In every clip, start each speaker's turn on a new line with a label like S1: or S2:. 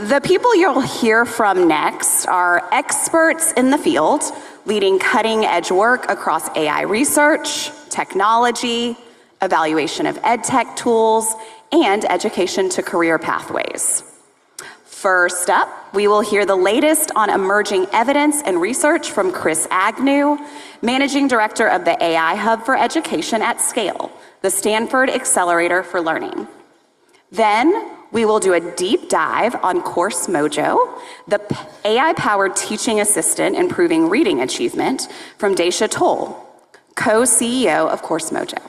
S1: The people you'll hear from next are experts in the field, leading cutting-edge work across AI research, technology, evaluation of edtech tools, and education to career pathways. First up, we will hear the latest on emerging evidence and research from Chris Agnew, Managing Director of the AI Hub for Education at Scale, the Stanford Accelerator for Learning. Then, we will do a deep dive on Coursemojo, the AI-powered teaching assistant improving reading achievement from Dacia, co-CEO of Coursemojo.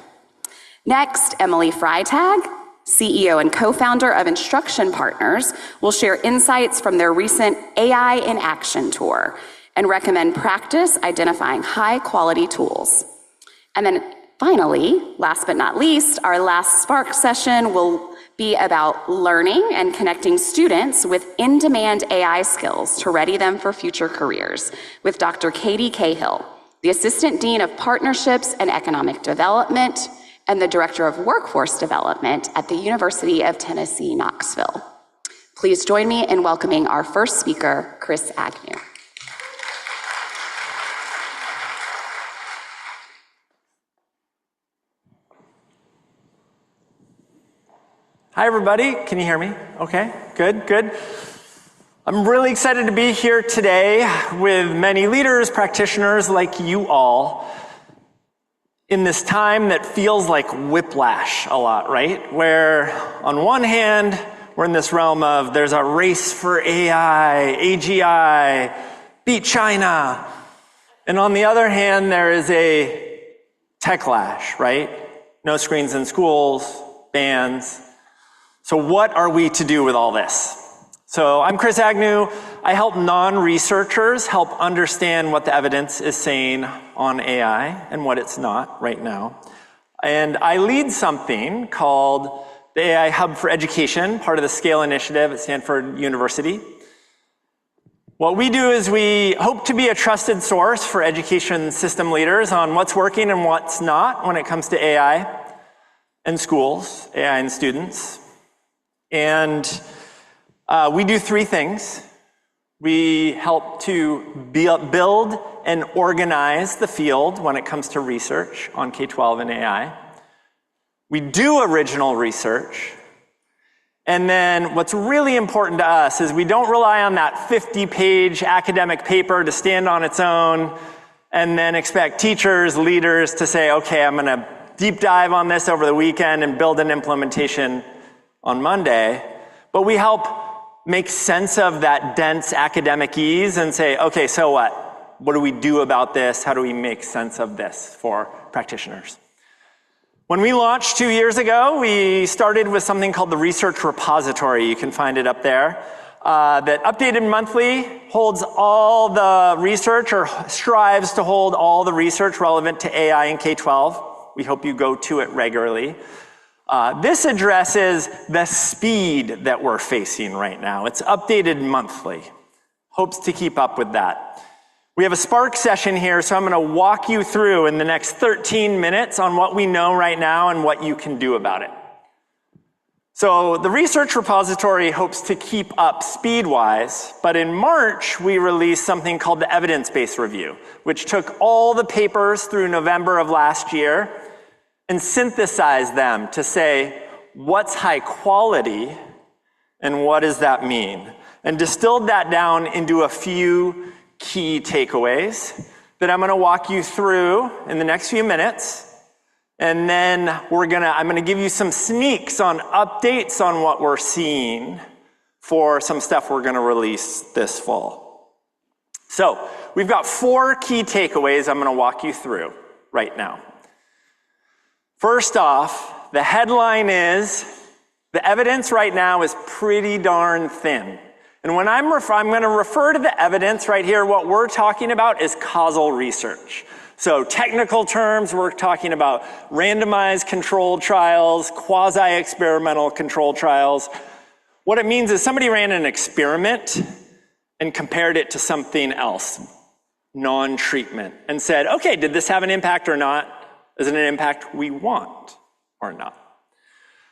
S1: Next, Emily Freitag, CEO and co-founder of Instruction Partners, will share insights from their recent AI in Action tour and recommend practice identifying high-quality tools. And then finally, last but not least, our last Spark session will be about learning and connecting students with in-demand AI skills to ready them for future careers with Dr. Katie Cahill, the Assistant Dean of Partnerships and Economic Development and the Director of Workforce Development at the University of Tennessee, Knoxville. Please join me in welcoming our first speaker, Chris Agnew.
S2: Hi, everybody. Can you hear me? Okay, good. I'm really excited to be here today with many leaders, practitioners like you all in this time that feels like whiplash a lot, right? Where on one hand, we're in this realm of there's a race for AI, AGI, beat China. And on the other hand, there is a techlash, right? No screens in schools, bans. So what are we to do with all this? So I'm Chris Agnew. I help non-researchers help understand what the evidence is saying on AI and what it's not right now. And I lead something called the AI Hub for Education, part of the SCALE initiative at Stanford University. What we do is we hope to be a trusted source for education system leaders on what's working and what's not when it comes to AI and schools, AI and students. And we do three things. We help to build and organize the field when it comes to research on K-12 and AI. We do original research. And then what's really important to us is we don't rely on that 50-page academic paper to stand on its own and then expect teachers, leaders to say, okay, I'm going to deep dive on this over the weekend and build an implementation on Monday. But we help make sense of that dense academic ease and say, okay, so what? What do we do about this? How do we make sense of this for practitioners? When we launched 2 years ago, we started with something called the Research Repository. You can find it up there. That updated monthly holds all the research or strives to hold all the research relevant to AI and K-12. We hope you go to it regularly. This addresses the speed that we're facing right now. It's updated monthly. Hopes to keep up with that. We have a Spark session here, so I'm going to walk you through in the next 13 minutes on what we know right now and what you can do about it. So the research repository hopes to keep up speed-wise, but in March, we released something called the evidence-based review, which took all the papers through November of last year and synthesize them to say, what's high quality and what does that mean? And distilled that down into a few key takeaways that I'm gonna walk you through in the next few minutes. And then I'm gonna give you some sneaks on updates on what we're seeing for some stuff we're gonna release this fall. So we've got 4 key takeaways I'm gonna walk you through right now. First off, the headline is, the evidence right now is pretty darn thin. And when I'm going to refer to the evidence right here, what we're talking about is causal research. So technical terms, we're talking about randomized controlled trials, quasi-experimental controlled trials. What it means is somebody ran an experiment and compared it to something else, non-treatment, and said, okay, did this have an impact or not? Is it an impact we want or not?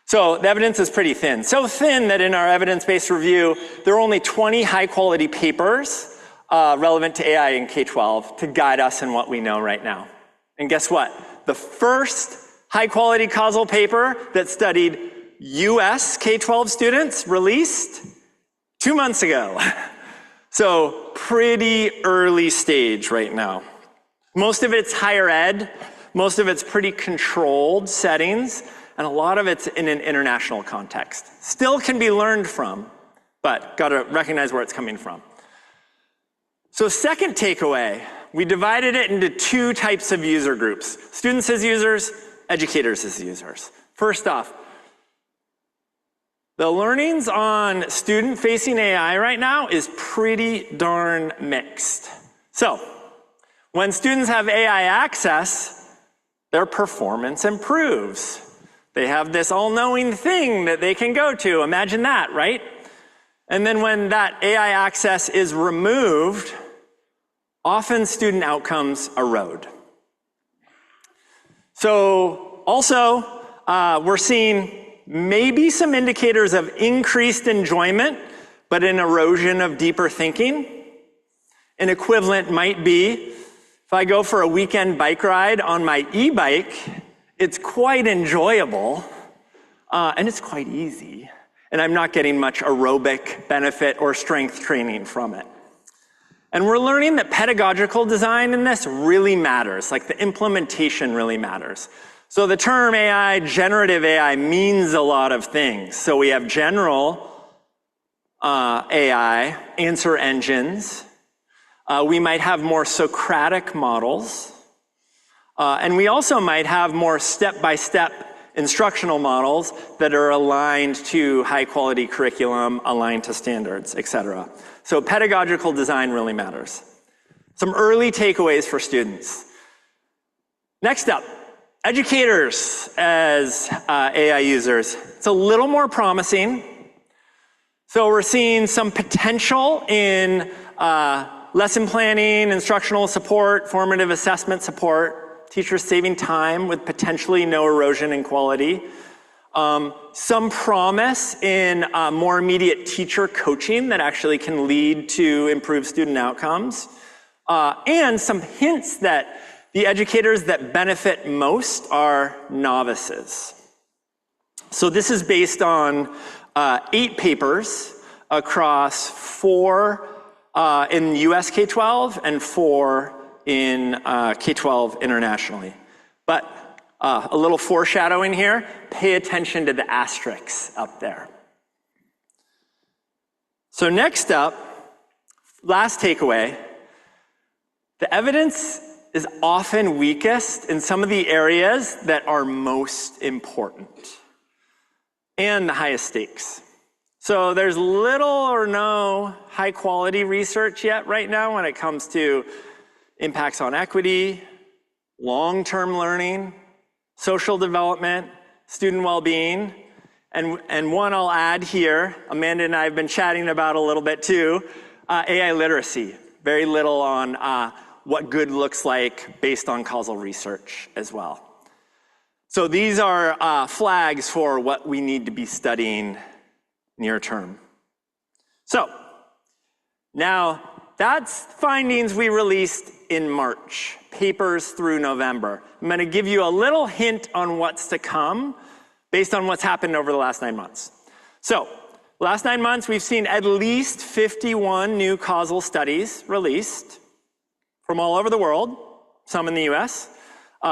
S2: So the evidence is pretty thin. So thin that in our evidence-based review, there are only 20 high-quality papers relevant to AI in K-12 to guide us in what we know right now. And guess what? The first high-quality causal paper that studied US K-12 students released 2 months ago. So pretty early stage right now. Most of it's higher ed, most of it's pretty controlled settings, and a lot of it's in an international context. Still can be learned from, but gotta recognize where it's coming from. So second takeaway, we divided it into 2 types of user groups. Students as users, educators as users. First off, the learnings on student-facing AI right now is pretty darn mixed. So, when students have AI access, their performance improves. They have this all-knowing thing that they can go to. Imagine that, right? And then when that AI access is removed, often student outcomes erode. So, also, we're seeing maybe some indicators of increased enjoyment, but an erosion of deeper thinking. An equivalent might be, if I go for a weekend bike ride on my e-bike, it's quite enjoyable, and it's quite easy, and I'm not getting much aerobic benefit or strength training from it. And we're learning that pedagogical design in this really matters, like the implementation really matters. So the term AI, generative AI, means a lot of things. So we have general AI, answer engines. We might have more Socratic models. And we also might have more step-by-step instructional models that are aligned to high-quality curriculum, aligned to standards, et cetera. So pedagogical design really matters. Some early takeaways for students. Next up, educators as AI users. It's a little more promising. So we're seeing some potential in lesson planning, instructional support, formative assessment support, teachers saving time with potentially no erosion in quality. Some promise in more immediate teacher coaching that actually can lead to improved student outcomes. And some hints that the educators that benefit most are novices. So this is based on 8 papers across 4 in US K-12 and 4 in K-12 internationally. But a little foreshadowing here, pay attention to the asterisks up there. So next up, last takeaway, the evidence is often weakest in some of the areas that are most important and the highest stakes. So there's little or no high quality research yet right now when it comes to impacts on equity, long-term learning, social development, student well-being, and one I'll add here, Amanda and I have been chatting about a little bit too, AI literacy. Very little on what good looks like based on causal research as well. So these are flags for what we need to be studying near term. So now that's findings we released in March, papers through November. I'm going to give you a little hint on what's to come based on what's happened over the last 9 months. So last 9 months, we've seen at least 51 new causal studies released from all over the world, some in the US.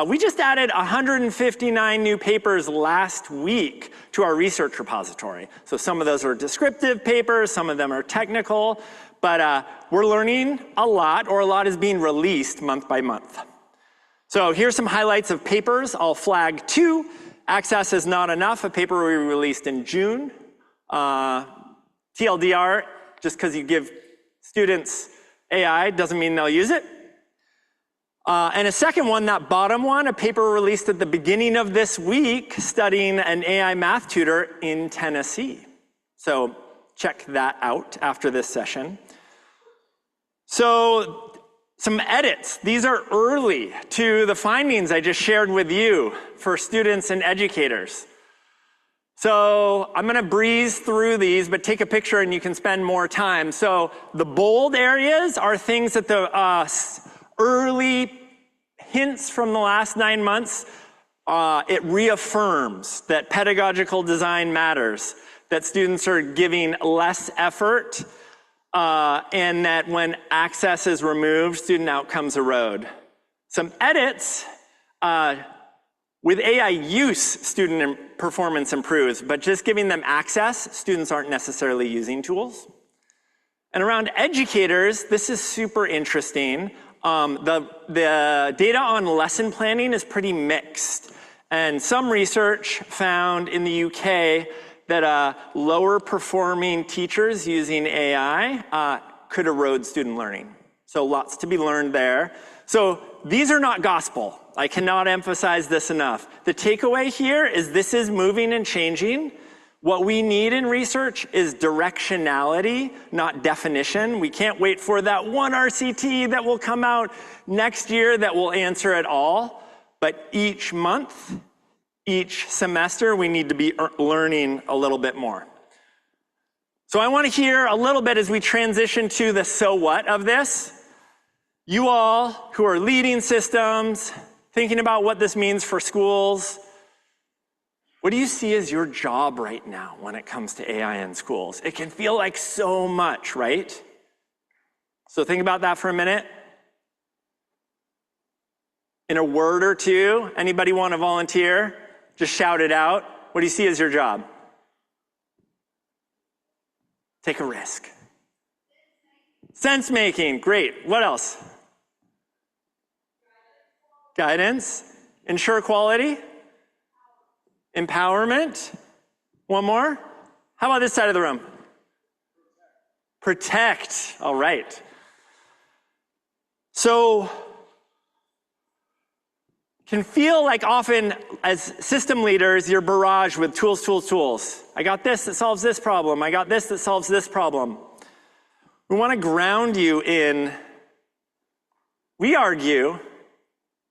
S2: We just added 159 new papers last week to our research repository. So some of those are descriptive papers, some of them are technical, but we're learning a lot, or a lot is being released month by month. So here's some highlights of papers. I'll flag 2. Access is not enough, a paper we released in June. TLDR, just because you give students AI doesn't mean they'll use it. And a second one, that bottom one, a paper released at the beginning of this week studying an AI math tutor in Tennessee. So check that out after this session. So some edits. These are early to the findings I just shared with you for students and educators. So I'm going to breeze through these, but take a picture and you can spend more time. So the bold areas are things that the early hints from the last 9 months, it reaffirms that pedagogical design matters, that students are giving less effort, and that when access is removed, student outcomes erode. Some edits, with AI use, student performance improves, but just giving them access, students aren't necessarily using tools. And around educators, this is super interesting. The data on lesson planning is pretty mixed. And some research found in the UK that lower performing teachers using AI could erode student learning. So lots to be learned there. So these are not gospel. I cannot emphasize this enough. The takeaway here is this is moving and changing. What we need in research is directionality, not definition. We can't wait for that one RCT that will come out next year that will answer it all. But each month, each semester, we need to be learning a little bit more. So I want to hear a little bit as we transition to the so what of this. You all who are leading systems, thinking about what this means for schools, what do you see as your job right now when it comes to AI in schools? It can feel like so much, right? So think about that for a minute. In a word or two, anybody want to volunteer? Just shout it out. What do you see as your job? Take a risk. Sense making, great. What else? Guidance. Ensure quality. Empowerment. One more. How about this side of the room? Protect. All right. So, can feel like often as system leaders, you're barraged with tools, tools, tools. I got this that solves this problem. I got this that solves this problem. We want to ground you in, we argue,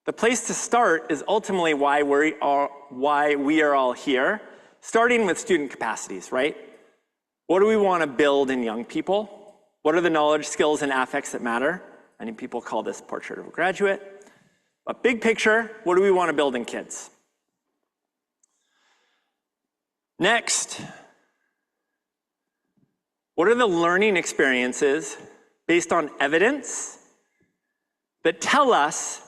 S2: the place to start is ultimately why we are all here, starting with student capacities, right? What do we want to build in young people? What are the knowledge, skills, and affects that matter? Many people call this portrait of a graduate. But big picture, what do we want to build in kids? Next, what are the learning experiences based on evidence that tell us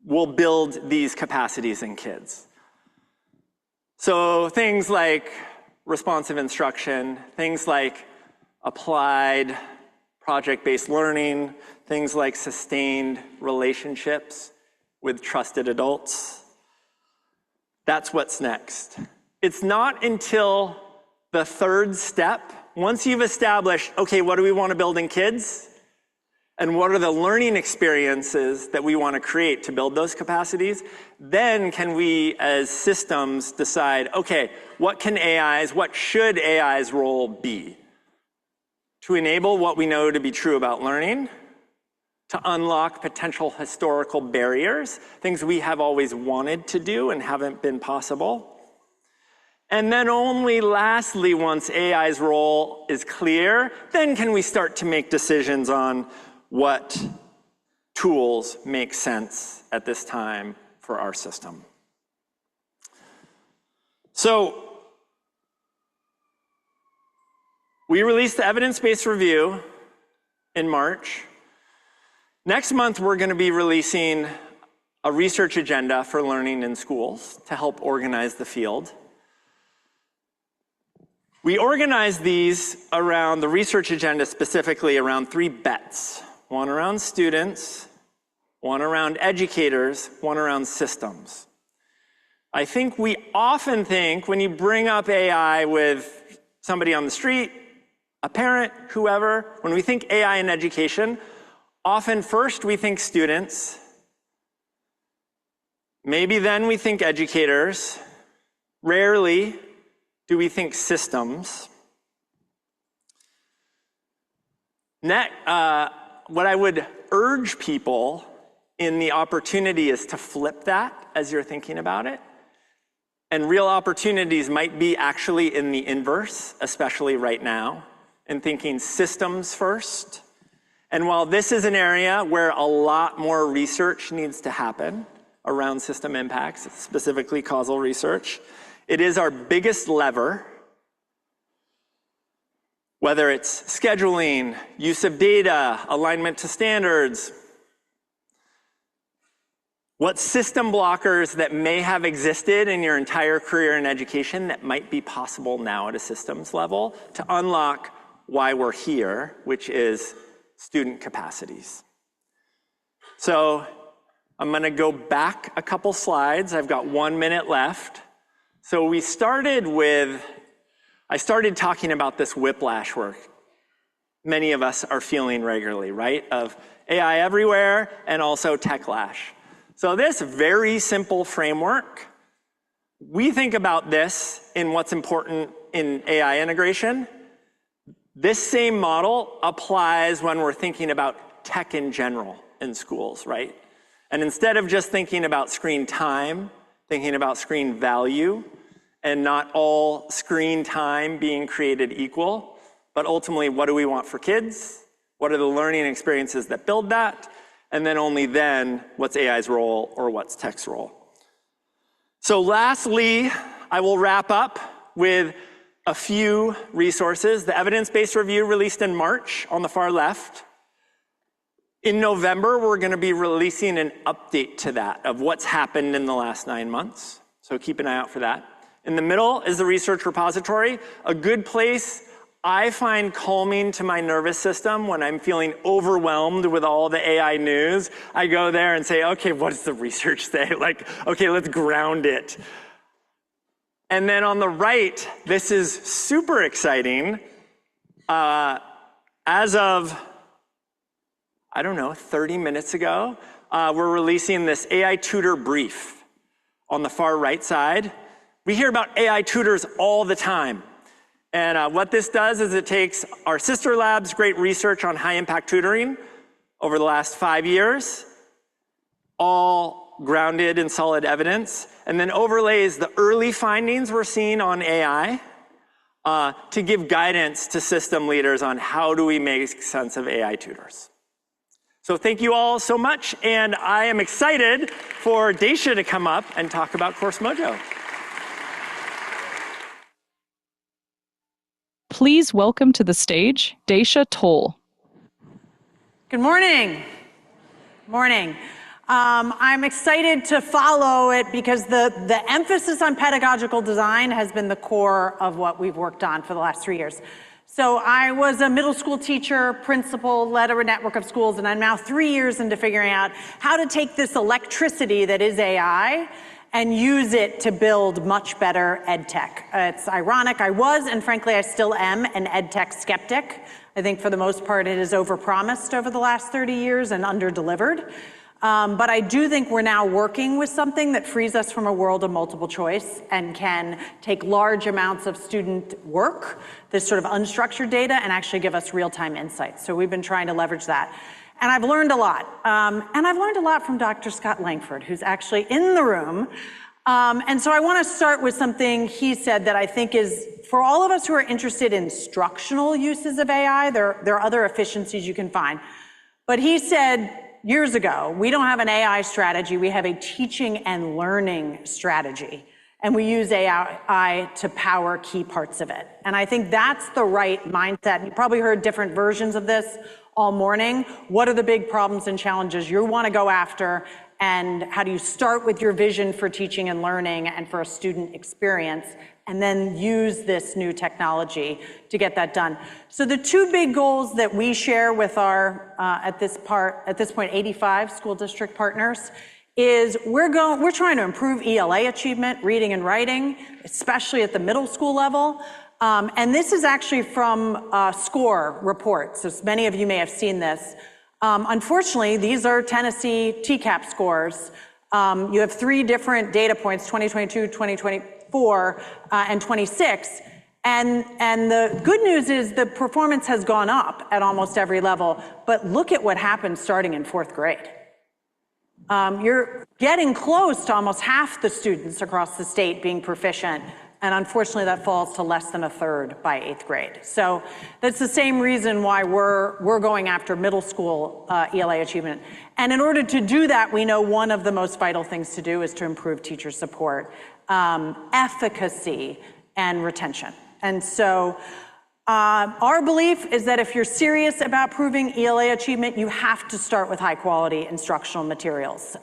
S2: we'll build these capacities in kids? So things like responsive instruction, things like applied project-based learning, things like sustained relationships with trusted adults. That's what's next. It's not until the third step, once you've established, okay, what do we want to build in kids? And what are the learning experiences that we want to create to build those capacities? Then can we as systems decide, okay, what should AI's role be? To enable what we know to be true about learning, to unlock potential historical barriers, things we have always wanted to do and haven't been possible. And then only lastly, once AI's role is clear, then can we start to make decisions on what tools make sense at this time for our system. So, we released the evidence-based review in March. Next month, we're going to be releasing a research agenda for learning in schools to help organize the field. We organized these around the research agenda, specifically around 3 bets. One around students, one around educators, one around systems. I think we often think when you bring up AI with somebody on the street, a parent, whoever, when we think AI in education, often first we think students, maybe then we think educators, rarely do we think systems. What I would urge people in the opportunity is to flip that as you're thinking about it. And real opportunities might be actually in the inverse, especially right now, in thinking systems first. And while this is an area where a lot more research needs to happen around system impacts, specifically causal research, it is our biggest lever, whether it's scheduling, use of data, alignment to standards. What system blockers that may have existed in your entire career in education that might be possible now at a systems level to unlock why we're here, which is student capacities. So I'm going to go back a couple slides. I've got 1 minute left. So I started talking about this whiplash work many of us are feeling regularly, right? Of AI everywhere and also techlash. So this very simple framework, we think about this in what's important in AI integration. This same model applies when we're thinking about tech in general in schools, right? And instead of just thinking about screen time, thinking about screen value, and not all screen time being created equal, but ultimately, what do we want for kids? What are the learning experiences that build that? And then only then, what's AI's role or what's tech's role? So lastly, I will wrap up with a few resources. The evidence-based review released in March on the far left. In November, we're going to be releasing an update to that of what's happened in the last 9 months. So keep an eye out for that. In the middle is the research repository, a good place I find calming to my nervous system when I'm feeling overwhelmed with all the AI news. I go there and say, okay, what does the research say? Like, okay, let's ground it. And then on the right, this is super exciting. As of, 30 minutes ago, we're releasing this AI tutor brief on the far right side. We hear about AI tutors all the time. And what this does is it takes our sister lab's great research on high impact tutoring over the last 5 years, all grounded in solid evidence, and then overlays the early findings we're seeing on AI to give guidance to system leaders on how do we make sense of AI tutors. So thank you all so much, and I am excited for Dacia to come up and talk about Coursemojo.
S3: Please welcome to the stage, Dacia Toll.
S4: Good morning. Morning. I'm excited to follow it because the emphasis on pedagogical design has been the core of what we've worked on for the last 3 years. So I was a middle school teacher, principal, led a network of schools, and I'm now 3 years into figuring out how to take this electricity that is AI and use it to build much better ed tech. It's ironic, I was, and frankly, I still am, an ed tech skeptic. I think for the most part, it has overpromised over the last 30 years and underdelivered. But I do think we're now working with something that frees us from a world of multiple choice and can take large amounts of student work, this sort of unstructured data, and actually give us real-time insights. So we've been trying to leverage that. And I've learned a lot. And I've learned a lot from Dr. Scott Langford, who's actually in the room. And so I want to start with something he said that I think is, for all of us who are interested in instructional uses of AI, there are other efficiencies you can find. But he said years ago, we don't have an AI strategy, we have a teaching and learning strategy. And we use AI to power key parts of it. And I think that's the right mindset. You probably heard different versions of this all morning. What are the big problems and challenges you want to go after? And how do you start with your vision for teaching and learning and for a student experience, and then use this new technology to get that done? So the two big goals that we share with our, at this point, 85 school district partners is we're trying to improve ELA achievement, reading and writing, especially at the middle school level. And this is actually from SCORE reports. So many of you may have seen this. Unfortunately, these are Tennessee TCAP scores. You have 3 different data points, 2022, 2024, and 26. And the good news is the performance has gone up at almost every level. But look at what happened starting in 4th grade. You're getting close to almost half the students across the state being proficient, and unfortunately that falls to less than a third by 8th grade. So that's the same reason why we're going after middle school ELA achievement. And in order to do that, we know one of the most vital things to do is to improve teacher support, efficacy, and retention. And so our belief is that if you're serious about proving ELA achievement, you have to start with high quality instructional materials.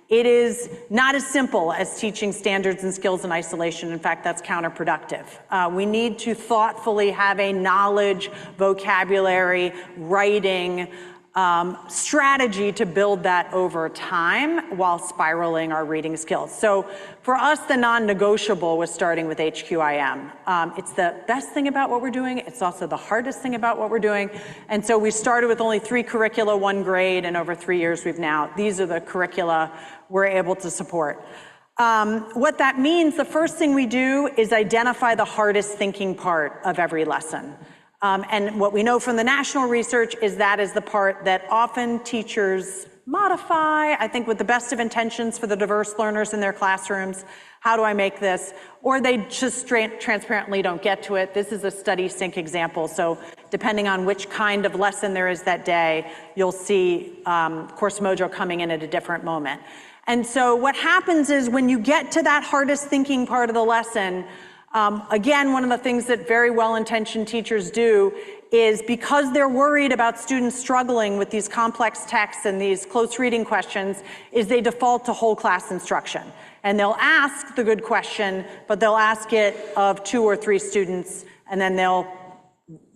S4: It is not as simple as teaching standards and skills in isolation. In fact, that's counterproductive. We need to thoughtfully have a knowledge, vocabulary, writing, strategy to build that over time while spiraling our reading skills. So for us, the non-negotiable was starting with HQIM. It's the best thing about what we're doing. It's also the hardest thing about what we're doing. And so we started with only 3 curricula, 1 grade, and over 3 years these are the curricula we're able to support. What that means, the first thing we do is identify the hardest thinking part of every lesson. And what we know from the national research is that is the part that often teachers modify, I think with the best of intentions for the diverse learners in their classrooms. How do I make this? Or they just transparently don't get to it. This is a study sync example. So depending on which kind of lesson there is that day, you'll see Coursemojo coming in at a different moment. And so what happens is when you get to that hardest thinking part of the lesson, again, one of the things that very well-intentioned teachers do is because they're worried about students struggling with these complex texts and these close reading questions, is they default to whole class instruction. And they'll ask the good question, but they'll ask it of 2 or 3 students, and then they'll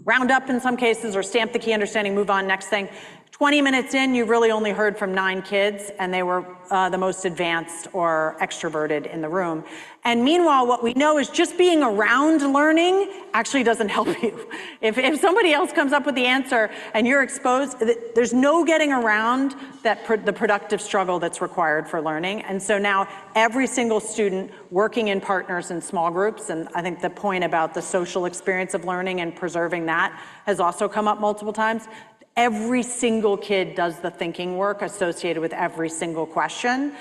S4: round up in some cases or stamp the key understanding, move on, next thing. 20 minutes in, you really only heard from 9 kids, and they were the most advanced or extroverted in the room. And meanwhile, what we know is just being around learning actually doesn't help you. If somebody else comes up with the answer and you're exposed, there's no getting around the productive struggle that's required for learning. And so now every single student working in partners and small groups, and I think the point about the social experience of learning and preserving that has also come up multiple times. Every single kid does the thinking work associated with every single question.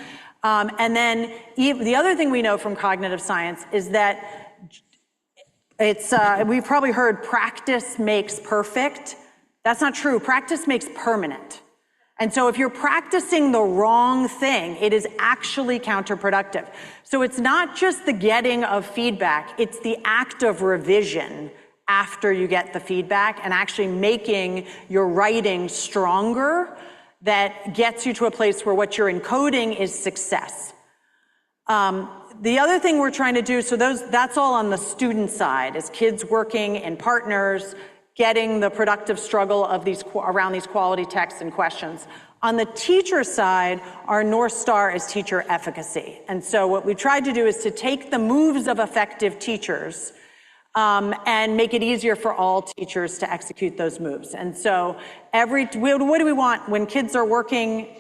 S4: And then the other thing we know from cognitive science is that we've probably heard practice makes perfect. That's not true. Practice makes permanent. And so if you're practicing the wrong thing, it is actually counterproductive. So it's not just the getting of feedback, it's the act of revision after you get the feedback and actually making your writing stronger that gets you to a place where what you're encoding is success. The other thing we're trying to do, so that's all on the student side, is kids working in partners, getting the productive struggle of around these quality texts and questions. On the teacher side, our North Star is teacher efficacy. And so what we tried to do is to take the moves of effective teachers and make it easier for all teachers to execute those moves. And so what do we want when kids are working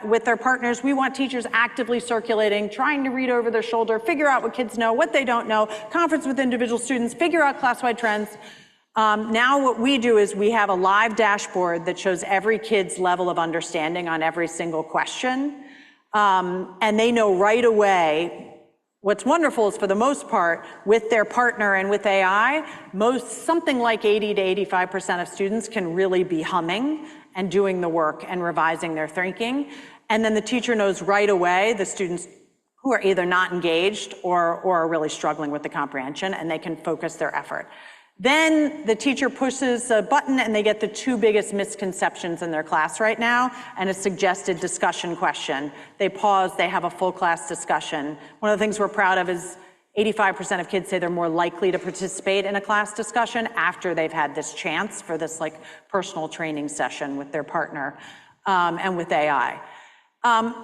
S4: with their partners? We want teachers actively circulating, trying to read over their shoulder, figure out what kids know, what they don't know, conference with individual students, figure out class-wide trends. Now what we do is we have a live dashboard that shows every kid's level of understanding on every single question. And they know right away. What's wonderful is, for the most part, with their partner and with AI, something like 80 to 85% of students can really be humming and doing the work and revising their thinking. And then the teacher knows right away the students who are either not engaged or are really struggling with the comprehension, and they can focus their effort. Then the teacher pushes a button and they get the 2 biggest misconceptions in their class right now and a suggested discussion question. They pause, they have a full class discussion. One of the things we're proud of is 85% of kids say they're more likely to participate in a class discussion after they've had this chance for this personal training session with their partner and with AI.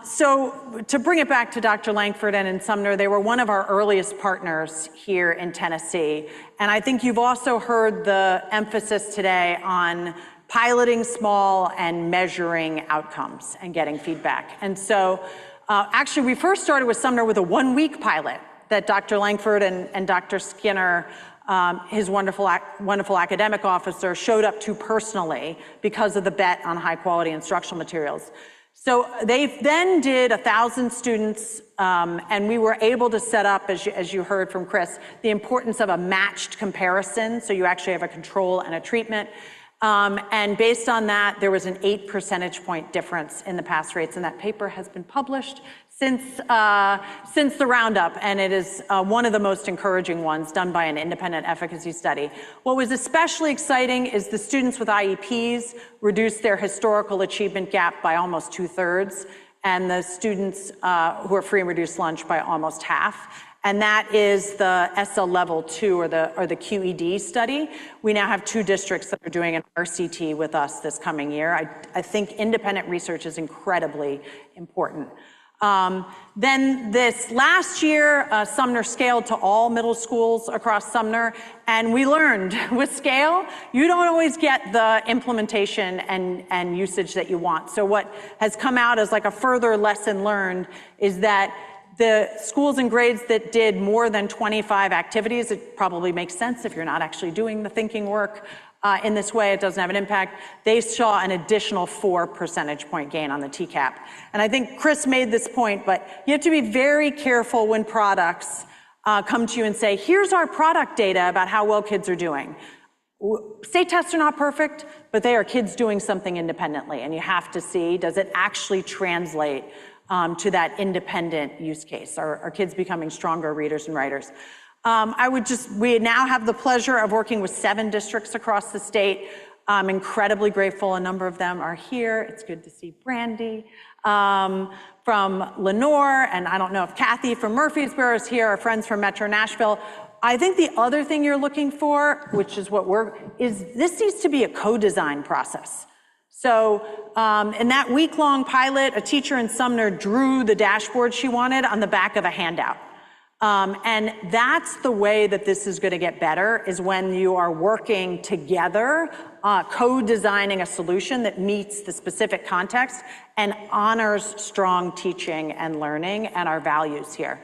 S4: So to bring it back to Dr. Langford and in Sumner, they were one of our earliest partners here in Tennessee. And I think you've also heard the emphasis today on piloting small and measuring outcomes and getting feedback. And so actually we first started with Sumner with a 1-week pilot that Dr. Langford and Dr. Skinner, his wonderful academic officer, showed up to personally because of the bet on high quality instructional materials. So they then did 1,000 students, and we were able to set up, as you heard from Chris, the importance of a matched comparison, so you actually have a control and a treatment. And based on that, there was an 8 percentage point difference in the pass rates, and that paper has been published since the roundup, and it is one of the most encouraging ones done by an independent efficacy study. What was especially exciting is the students with IEPs reduced their historical achievement gap by almost 2/3, and the students who are free and reduced lunch by almost half. And that is the SL Level 2 or the QED study. We now have 2 districts that are doing an RCT with us this coming year. I think independent research is incredibly important. Then this last year, Sumner scaled to all middle schools across Sumner, and we learned with scale, you don't always get the implementation and usage that you want. So what has come out as like a further lesson learned is that the schools and grades that did more than 25 activities, it probably makes sense if you're not actually doing the thinking work in this way, it doesn't have an impact. They saw an additional 4 percentage point gain on the TCAP. And I think Chris made this point, but you have to be very careful when products come to you and say, here's our product data about how well kids are doing. State tests are not perfect, but they are kids doing something independently. And you have to see, does it actually translate to that independent use case? Are kids becoming stronger readers and writers? We now have the pleasure of working with 7 districts across the state. I'm incredibly grateful. A number of them are here. It's good to see Brandy from Lenore, and I don't know if Kathy from Murfreesboro is here, our friends from Metro Nashville. I think the other thing you're looking for, which is this needs to be a co-design process. So in that week-long pilot, a teacher in Sumner drew the dashboard she wanted on the back of a handout. And that's the way that this is going to get better, is when you are working together, co-designing a solution that meets the specific context and honors strong teaching and learning and our values here.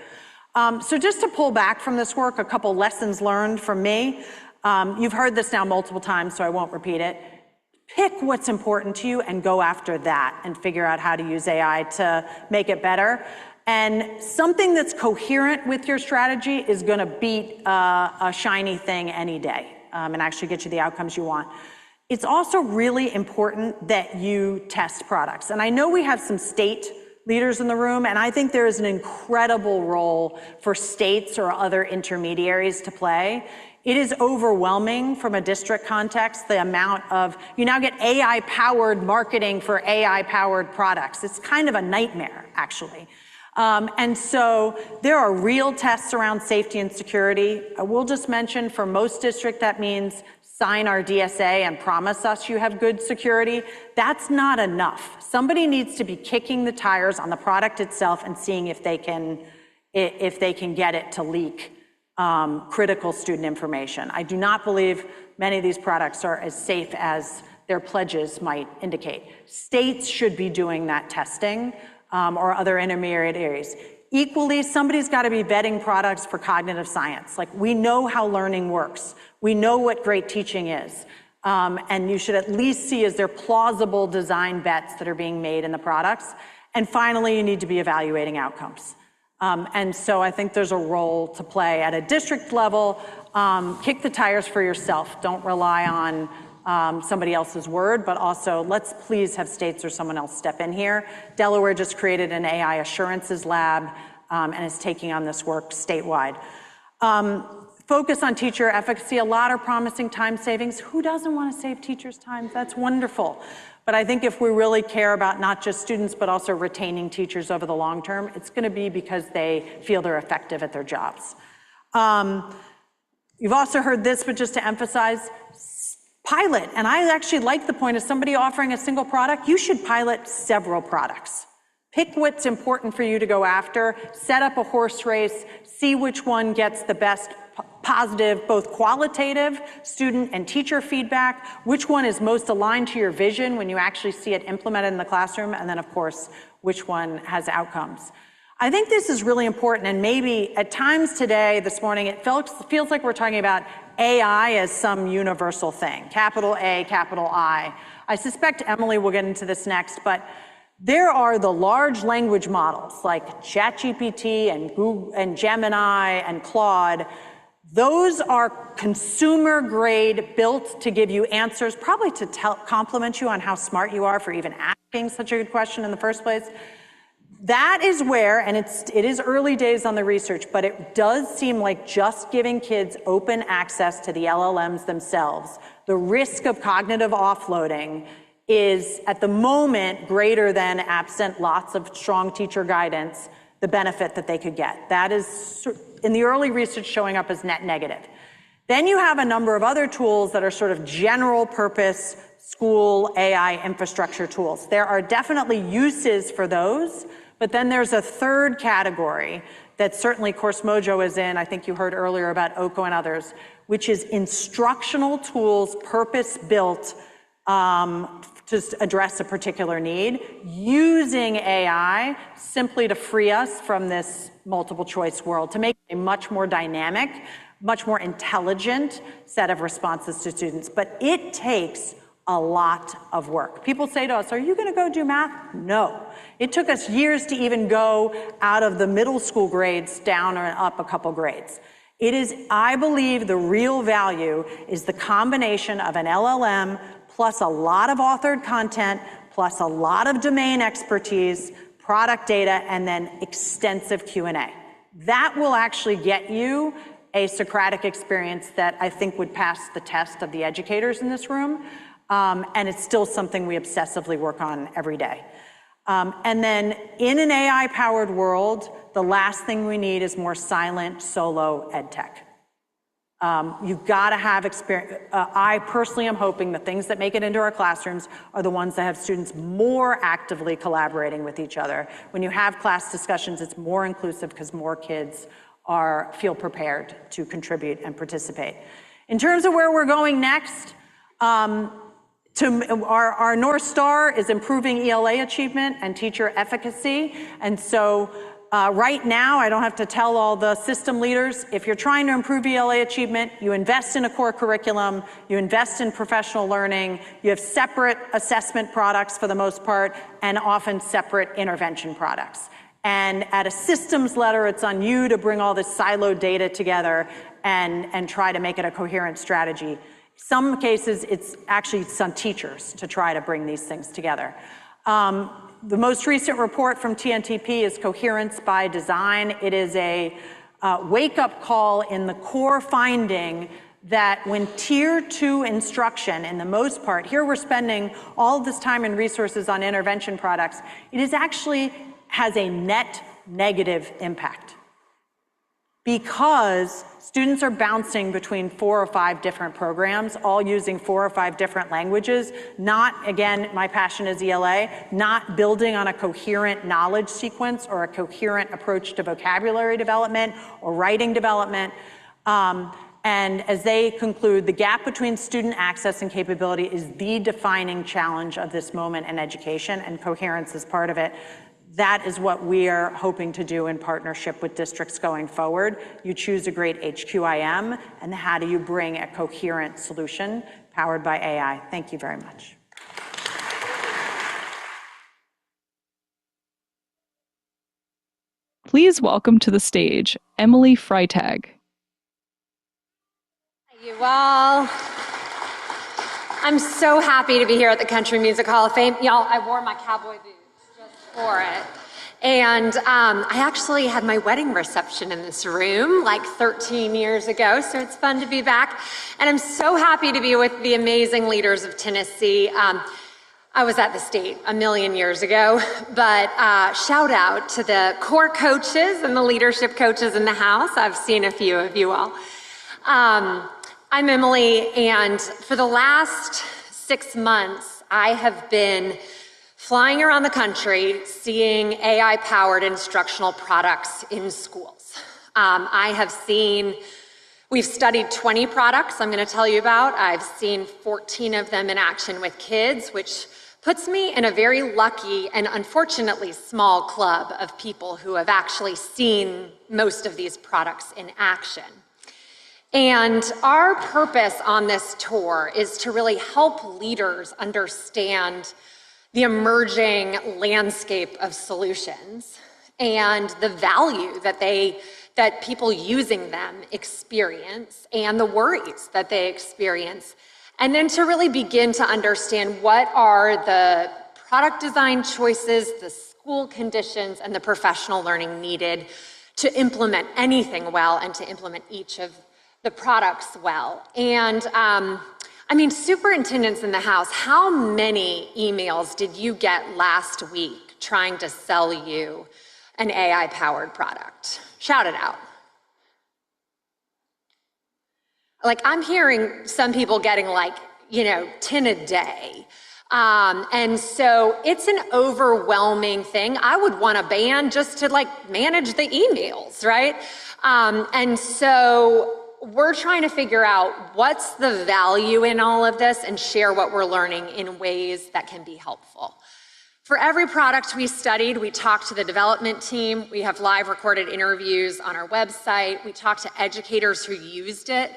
S4: So just to pull back from this work, a couple lessons learned from me. You've heard this now multiple times, so I won't repeat it. Pick what's important to you and go after that and figure out how to use AI to make it better. And something that's coherent with your strategy is going to beat a shiny thing any day and actually get you the outcomes you want. It's also really important that you test products. And I know we have some state leaders in the room, and I think there is an incredible role for states or other intermediaries to play. It is overwhelming from a district context, the amount of, you now get AI-powered marketing for AI-powered products. It's kind of a nightmare, actually. And so there are real tests around safety and security. I will just mention for most districts, that means sign our DSA and promise us you have good security. That's not enough. Somebody needs to be kicking the tires on the product itself and seeing if they can get it to leak critical student information. I do not believe many of these products are as safe as their pledges might indicate. States should be doing that testing or other intermediaries. Equally, somebody's got to be vetting products for cognitive science. Like, we know how learning works. We know what great teaching is. And you should at least see, is there plausible design bets that are being made in the products? And finally, you need to be evaluating outcomes. And so I think there's a role to play at a district level. Kick the tires for yourself. Don't rely on somebody else's word, but also let's please have states or someone else step in here. Delaware just created an AI assurances lab and is taking on this work statewide. Focus on teacher efficacy. A lot are promising time savings. Who doesn't want to save teachers' time? That's wonderful. But I think if we really care about not just students, but also retaining teachers over the long term, it's going to be because they feel they're effective at their jobs. You've also heard this, but just to emphasize, pilot. And I actually like the point of somebody offering a single product. You should pilot several products. Pick what's important for you to go after, set up a horse race, see which one gets the best positive, both qualitative student and teacher feedback, which one is most aligned to your vision when you actually see it implemented in the classroom, and then of course, which one has outcomes. I think this is really important, and maybe at times today, this morning, it feels like we're talking about AI as some universal thing, capital A, capital I. I suspect Emily will get into this next, but There are the large language models like ChatGPT and Google and Gemini and Claude. Those are consumer grade, built to give you answers, probably to compliment you on how smart you are for even asking such a good question in the first place. That is where, and it is early days on the research, but it does seem like just giving kids open access to the LLMs themselves, the risk of cognitive offloading is at the moment greater than, absent lots of strong teacher guidance, the benefit that they could get. That is in the early research showing up as net negative. Then you have a number of other tools that are sort of general purpose school AI infrastructure tools. There are definitely uses for those, but then there's a third category that certainly Coursemojo is in. I think you heard earlier about OCO and others, which is instructional tools purpose-built to address a particular need, using AI simply to free us from this multiple choice world, to make it a much more dynamic, much more intelligent set of responses to students. But it takes a lot of work. People say to us, are you gonna go do math? No. It took us years to even go out of the middle school grades down or up a couple grades. It is, I believe, the real value is the combination of an LLM plus a lot of authored content, plus a lot of domain expertise, product data, and then extensive Q&A. That will actually get you a Socratic experience that I think would pass the test of the educators in this room, and it's still something we obsessively work on every day. And then in an AI-powered world, the last thing we need is more silent, solo ed tech. You've got to have experience. I personally am hoping the things that make it into our classrooms are the ones that have students more actively collaborating with each other. When you have class discussions, it's more inclusive because more kids feel prepared to contribute and participate. In terms of where we're going next, our North Star is improving ELA achievement and teacher efficacy. And so right now, I don't have to tell all the system leaders, if you're trying to improve ELA achievement, you invest in a core curriculum, you invest in professional learning, you have separate assessment products for the most part, and often separate intervention products. And at a systems level, it's on you to bring all this siloed data together and try to make it a coherent strategy. Some cases, it's on teachers to try to bring these things together. The most recent report from TNTP is Coherence by Design. It is a wake-up call in the core finding that when tier 2 instruction, in the most part, here we're spending all of this time and resources on intervention products, it is actually has a net negative impact because students are bouncing between 4 or 5 different programs, all using 4 or 5 different languages, not, again, my passion is ELA, not building on a coherent knowledge sequence or a coherent approach to vocabulary development or writing development. And as they conclude, the gap between student access and capability is the defining challenge of this moment in education, and coherence is part of it. That is what we are hoping to do in partnership with districts going forward. You choose a great HQIM, and how do you bring a coherent solution powered by AI? Thank you very much.
S3: Please welcome to the stage Emily Freitag.
S5: Hi, you all. I'm so happy to be here at the Country Music Hall of Fame. Y'all, I wore my cowboy boots just for it. And I actually had my wedding reception in this room like 13 years ago, so it's fun to be back. And I'm so happy to be with the amazing leaders of Tennessee. I was at the state a million years ago, but shout out to the core coaches and the leadership coaches in the house. I've seen a few of you all. I'm Emily, and for the last 6 months, I have been flying around the country, seeing AI-powered instructional products in schools. We've studied 20 products I'm going to tell you about. I've seen 14 of them in action with kids, which puts me in a very lucky and unfortunately small club of people who have actually seen most of these products in action. And our purpose on this tour is to really help leaders understand the emerging landscape of solutions and the value that people using them experience and the worries that they experience. And then to really begin to understand what are the product design choices, the school conditions, and the professional learning needed to implement anything well and to implement each of the products well. And I mean, superintendents in the house, how many emails did you get last week trying to sell you an AI-powered product? Shout it out. Like, I'm hearing some people getting 10 a day. And so it's an overwhelming thing. I would want a band just to manage the emails, right? And so we're trying to figure out what's the value in all of this and share what we're learning in ways that can be helpful. For every product we studied, we talked to the development team. We have live recorded interviews on our website. We talked to educators who used it.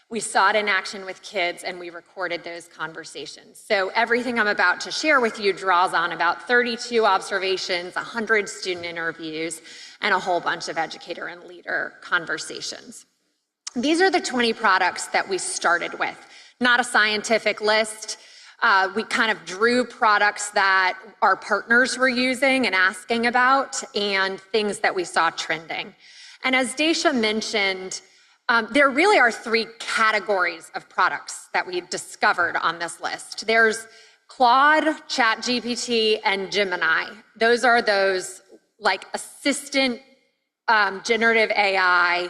S5: We saw it in action with kids, and we recorded those conversations. So everything I'm about to share with you draws on about 32 observations, 100 student interviews, and a whole bunch of educator and leader conversations. These are the 20 products that we started with, not a scientific list. We kind of drew products that our partners were using and asking about and things that we saw trending. And as Dacia mentioned, there really are 3 categories of products that we discovered on this list. There's Claude, ChatGPT, and Gemini. Those are those assistant generative AI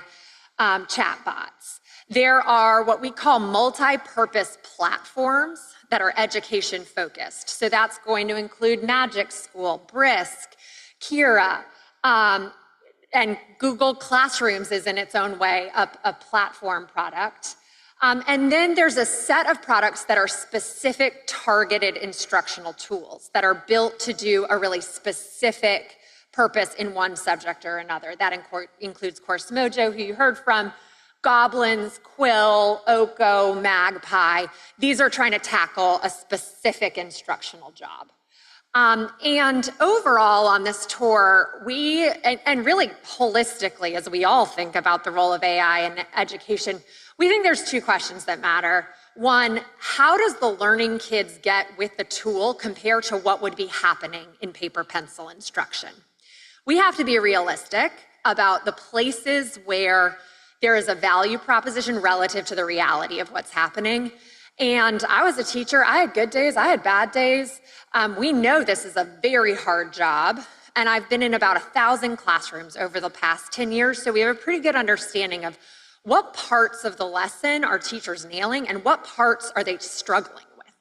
S5: chatbots. There are what we call multi-purpose platforms that are education focused. So that's going to include Magic School, Brisk, Kira, and Google Classrooms is in its own way a platform product. And then there's a set of products that are specific targeted instructional tools that are built to do a really specific purpose in one subject or another. That includes Coursemojo, who you heard from, Goblins, Quill, Oko, Magpie. These are trying to tackle a specific instructional job. And overall on this tour, and really holistically, as we all think about the role of AI in education, we think there's 2 questions that matter. One, how does the learning kids get with the tool compare to what would be happening in paper pencil instruction? We have to be realistic about the places where there is a value proposition relative to the reality of what's happening. And I was a teacher. I had good days. I had bad days. We know this is a very hard job. And I've been in about 1,000 classrooms over the past 10 years. So we have a pretty good understanding of what parts of the lesson are teachers nailing and what parts are they struggling with.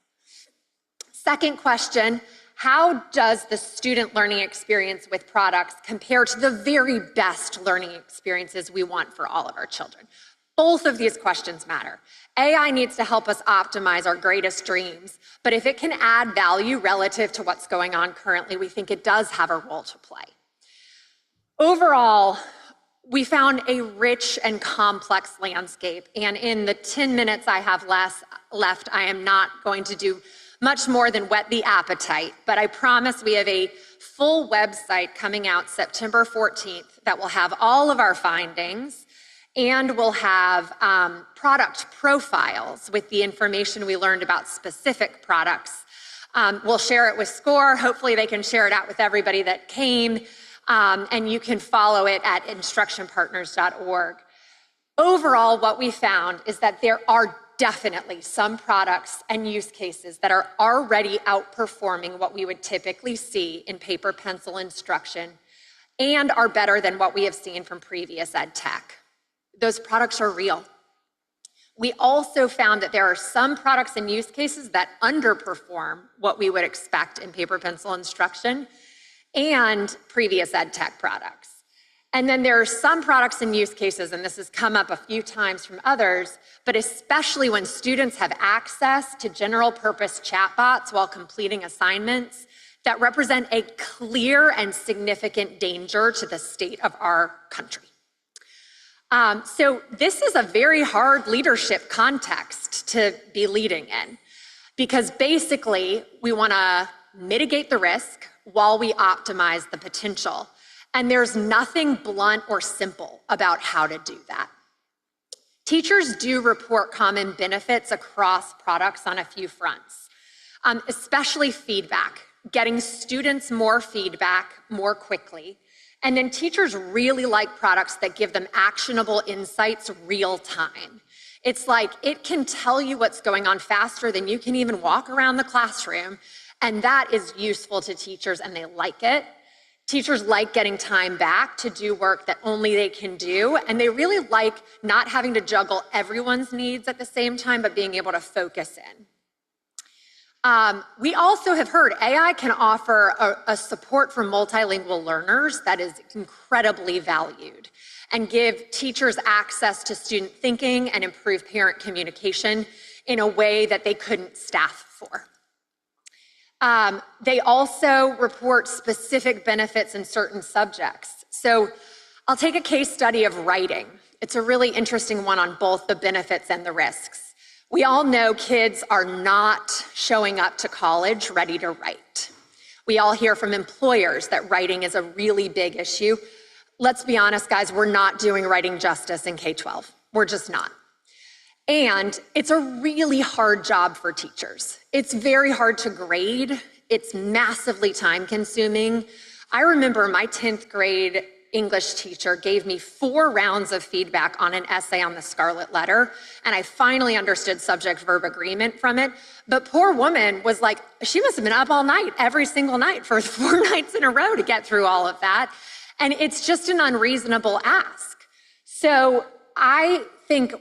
S5: Second question, how does the student learning experience with products compare to the very best learning experiences we want for all of our children? Both of these questions matter. AI needs to help us optimize our greatest dreams, but if it can add value relative to what's going on currently, we think it does have a role to play. Overall, we found a rich and complex landscape, and in the 10 minutes I have left, I am not going to do much more than whet the appetite, but I promise we have a full website coming out September 14th that will have all of our findings, and we'll have product profiles with the information we learned about specific products. We'll share it with SCORE. Hopefully they can share it out with everybody that came, and you can follow it at instructionpartners.org. Overall, what we found is that there are definitely some products and use cases that are already outperforming what we would typically see in paper pencil instruction and are better than what we have seen from previous ed tech. Those products are real. We also found that there are some products and use cases that underperform what we would expect in paper pencil instruction and previous ed tech products. And then there are some products and use cases, and this has come up a few times from others, but especially when students have access to general purpose chatbots while completing assignments, that represent a clear and significant danger to the state of our country. So this is a very hard leadership context to be leading in, because basically we want to mitigate the risk while we optimize the potential. And there's nothing blunt or simple about how to do that. Teachers do report common benefits across products on a few fronts, especially feedback, getting students more feedback more quickly. And then teachers really like products that give them actionable insights real time. It's like it can tell you what's going on faster than you can even walk around the classroom. And that is useful to teachers and they like it. Teachers like getting time back to do work that only they can do. And they really like not having to juggle everyone's needs at the same time, but being able to focus in. We also have heard AI can offer a support for multilingual learners that is incredibly valued and give teachers access to student thinking and improve parent communication in a way that they couldn't staff for. They also report specific benefits in certain subjects. So I'll take a case study of writing. It's a really interesting one on both the benefits and the risks. We all know kids are not showing up to college ready to write. We all hear from employers that writing is a really big issue. Let's be honest, guys, we're not doing writing justice in K-12. We're just not. And it's a really hard job for teachers. It's very hard to grade. It's massively time consuming. I remember my 10th grade English teacher gave me 4 rounds of feedback on an essay on the Scarlet Letter, and I finally understood subject-verb agreement from it. But poor woman was like, she must have been up all night, every single night for 4 nights in a row to get through all of that. And it's just an unreasonable ask. So I think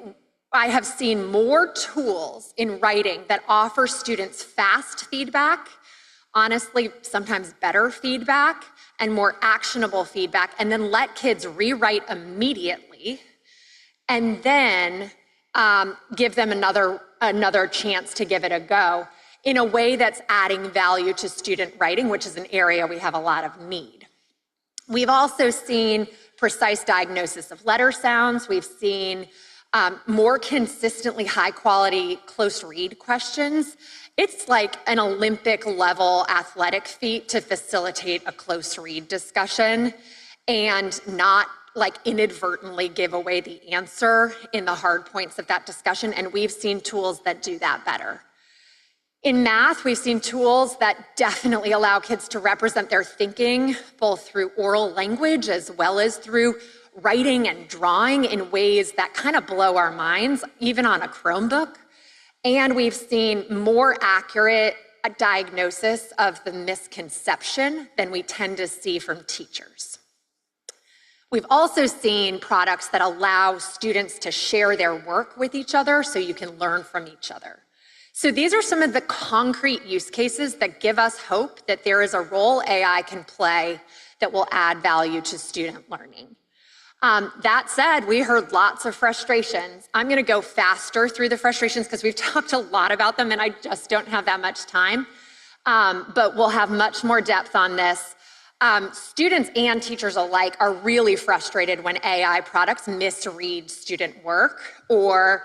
S5: I have seen more tools in writing that offer students fast feedback, honestly, sometimes better feedback, and more actionable feedback, and then let kids rewrite immediately, and then give them another chance to give it a go in a way that's adding value to student writing, which is an area we have a lot of need. We've also seen precise diagnosis of letter sounds. We've seen more consistently high quality close read questions. It's like an Olympic level athletic feat to facilitate a close read discussion and not like inadvertently give away the answer in the hard points of that discussion. And we've seen tools that do that better. In math, we've seen tools that definitely allow kids to represent their thinking, both through oral language as well as through writing and drawing in ways that kind of blow our minds, even on a Chromebook. And we've seen more accurate diagnosis of the misconception than we tend to see from teachers. We've also seen products that allow students to share their work with each other so you can learn from each other. So these are some of the concrete use cases that give us hope that there is a role AI can play that will add value to student learning. That said, we heard lots of frustrations. I'm gonna go faster through the frustrations because we've talked a lot about them and I just don't have that much time. But we'll have much more depth on this. Students and teachers alike are really frustrated when AI products misread student work, or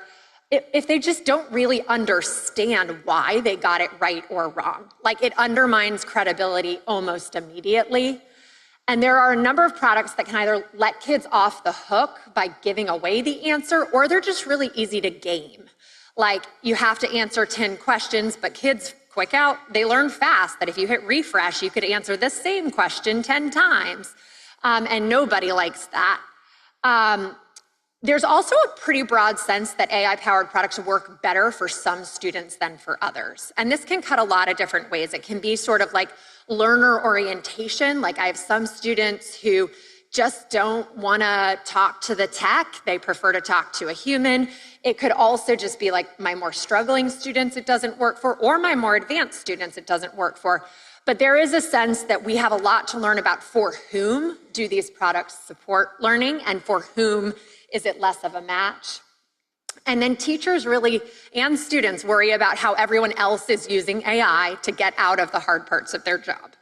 S5: if they just don't really understand why they got it right or wrong. Like, it undermines credibility almost immediately. And there are a number of products that can either let kids off the hook by giving away the answer, or they're just really easy to game. Like, you have to answer 10 questions, but kids quick out, they learn fast that if you hit refresh, you could answer the same question 10 times. And nobody likes that. There's also a pretty broad sense that AI-powered products work better for some students than for others. And this can cut a lot of different ways. It can be sort of like learner orientation. Like, I have some students who just don't want to talk to the tech. They prefer to talk to a human. It could also just be like my more struggling students it doesn't work for, or my more advanced students it doesn't work for. But there is a sense that we have a lot to learn about for whom do these products support learning and for whom is it less of a match. And then teachers really, and students, worry about how everyone else is using AI to get out of the hard parts of their job.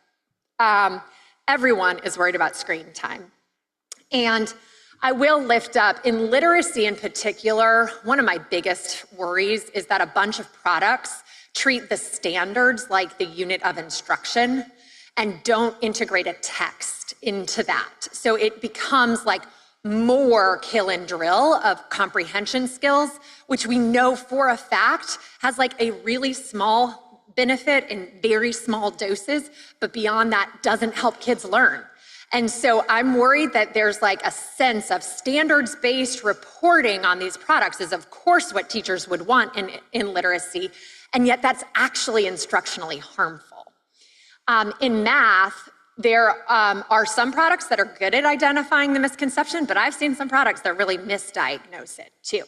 S5: Everyone is worried about screen time. And I will lift up, in literacy in particular, one of my biggest worries is that a bunch of products treat the standards like the unit of instruction and don't integrate a text into that. So it becomes like more kill and drill of comprehension skills, which we know for a fact has like a really small benefit in very small doses, but beyond that doesn't help kids learn. And so I'm worried that there's like a sense of standards-based reporting on these products is of course what teachers would want in literacy, and yet that's actually instructionally harmful. In math, there are some products that are good at identifying the misconception, but I've seen some products that really misdiagnose it too.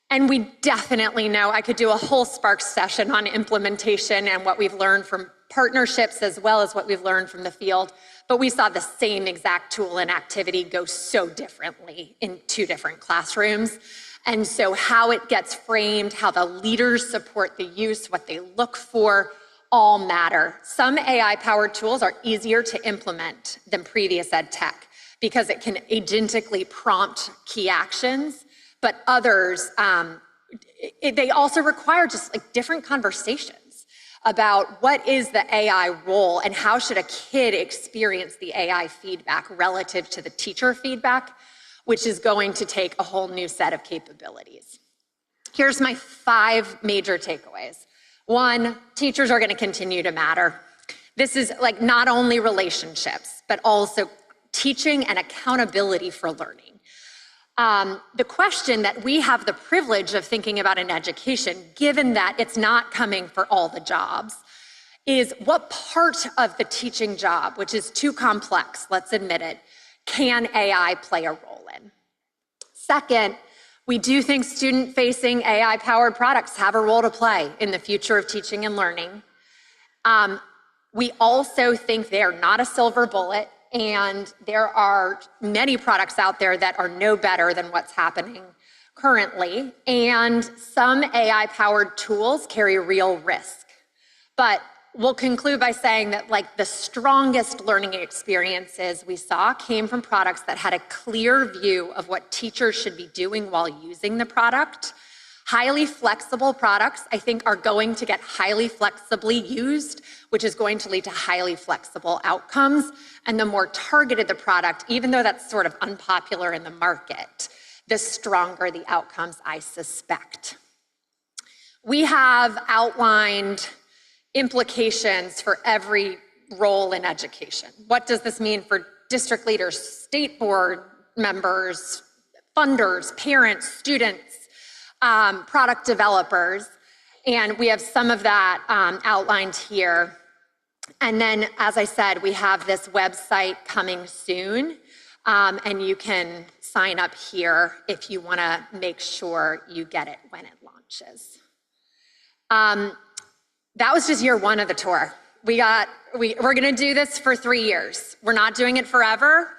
S5: And we definitely know, I could do a whole Spark session on implementation and what we've learned from partnerships as well as what we've learned from the field, but we saw the same exact tool and activity go so differently in 2 different classrooms. And so how it gets framed, how the leaders support the use, what they look for, all matter. Some AI-powered tools are easier to implement than previous ed tech because it can agentically prompt key actions, but others, they also require just like different conversations about what is the AI role and how should a kid experience the AI feedback relative to the teacher feedback, which is going to take a whole new set of capabilities. Here's my 5 major takeaways. 1, teachers are going to continue to matter. This is like not only relationships, but also teaching and accountability for learning. The question that we have the privilege of thinking about in education, given that it's not coming for all the jobs, is what part of the teaching job, which is too complex, let's admit it, can AI play a role in? Second, we do think student-facing AI-powered products have a role to play in the future of teaching and learning. We also think they are not a silver bullet, and there are many products out there that are no better than what's happening currently, and some AI-powered tools carry real risk. But we'll conclude by saying that like the strongest learning experiences we saw came from products that had a clear view of what teachers should be doing while using the product. Highly flexible products, I think, are going to get highly flexibly used, which is going to lead to highly flexible outcomes. And the more targeted the product, even though that's sort of unpopular in the market, the stronger the outcomes, I suspect. We have outlined implications for every role in education. What does this mean for district leaders, state board members, funders, parents, students, product developers? And we have some of that outlined here. And then, as I said, we have this website coming soon, and you can sign up here if you want to make sure you get it when it launches. That was just year 1 of the tour. We're going to do this for 3 years. We're not doing it forever,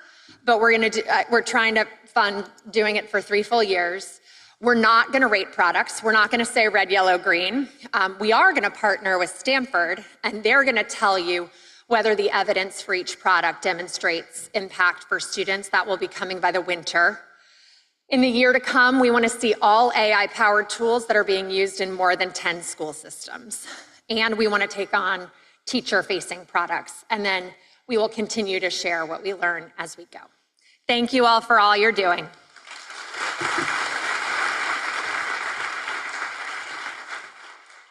S5: but we're trying to fund doing it for 3 full years. We're not going to rate products. We're not going to say red, yellow, green. We are going to partner with Stanford, and they're going to tell you whether the evidence for each product demonstrates impact for students. That will be coming by the winter. In the year to come, we want to see all AI-powered tools that are being used in more than 10 school systems. And we want to take on teacher-facing products. And then we will continue to share what we learn as we go. Thank you all for all you're doing.